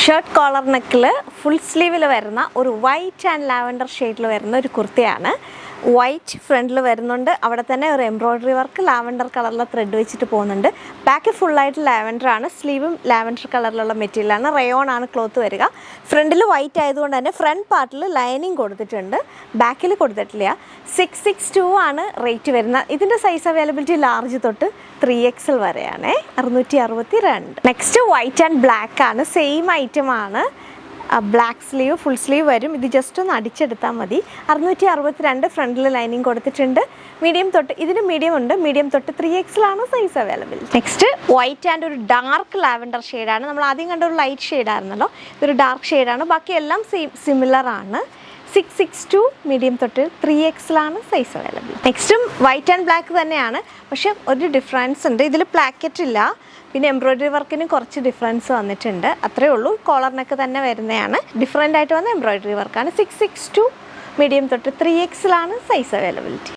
Shirt collar നെക്കിൽ full സ്ലീവിൽ വരുന്ന ഒരു വൈറ്റ് ആൻഡ് ലാവൻഡർ ഷെയ്ഡിൽ വരുന്ന ഒരു കുർത്തയാണ്. വൈറ്റ് ഫ്രണ്ടിൽ വരുന്നുണ്ട്, അവിടെ തന്നെ ഒരു എംബ്രോയ്ഡറി വർക്ക് ലാവൻഡർ കളറിലെ ത്രെഡ് വെച്ചിട്ട് പോകുന്നുണ്ട്. ബാക്ക് ഫുള്ളായിട്ട് ലാവൻഡർ ആണ്, സ്ലീവും ലാവൻഡർ കളറിലുള്ള മെറ്റീരിയലാണ്, റയോൺ ആണ് ക്ലോത്ത് വരിക. ഫ്രണ്ടിൽ വൈറ്റ് ആയതുകൊണ്ട് തന്നെ ഫ്രണ്ട് പാർട്ടിൽ ലൈനിങ് കൊടുത്തിട്ടുണ്ട്, ബാക്കിൽ കൊടുത്തിട്ടില്ല. 662 ആണ് റേറ്റ് വരുന്നത്. ഇതിൻ്റെ സൈസ് അവൈലബിലിറ്റി ലാർജ് തൊട്ട് 3XL വരെയാണ്, 662. നെക്സ്റ്റ് വൈറ്റ് ആൻഡ് ബ്ലാക്ക് ആണ്, സെയിം ഐറ്റം ആണ്. ബ്ലാക്ക് സ്ലീവ് ഫുൾ സ്ലീവ് വരും. ഇത് ജസ്റ്റ് ഒന്ന് അടിച്ചെടുത്താൽ മതി. 662 ഫ്രണ്ടിൽ ലൈനിങ് കൊടുത്തിട്ടുണ്ട്. മീഡിയം തൊട്ട് ഇതിന് മീഡിയം ഉണ്ട്, മീഡിയം തൊട്ട് 3XL ആണ് size available. Next white and ഒരു ഡാർക്ക് ലാവൻഡർ ഷെയ്ഡാണ്. നമ്മൾ ആദ്യം കണ്ട ഒരു ലൈറ്റ് ഷെയ്ഡായിരുന്നല്ലോ, ഇതൊരു ഡാർക്ക് ഷെയ്ഡാണ്. ബാക്കി എല്ലാം സിമിലർ ആണ്. 662 മീഡിയം തൊട്ട് 3XL ആണ് സൈസ് അവൈലബിൾ. നെക്സ്റ്റും വൈറ്റ് ആൻഡ് ബ്ലാക്ക് തന്നെയാണ്, പക്ഷെ ഒരു ഡിഫറൻസ് ഉണ്ട്. ഇതിൽ പ്ലാക്കറ്റ് ഇല്ല, പിന്നെ എംബ്രോയ്ഡറി വർക്കിന് കുറച്ച് ഡിഫറൻസ് വന്നിട്ടുണ്ട്, അത്രേ ഉള്ളൂ. കോളറിനൊക്കെ തന്നെ വരുന്നതാണ്. ഡിഫറെൻ്റ് ആയിട്ട് വന്ന എംബ്രോയ്ഡറി വർക്കാണ്. 662 മീഡിയം തൊട്ട് 3XL ആണ് സൈസ് അവൈലബിലിറ്റി.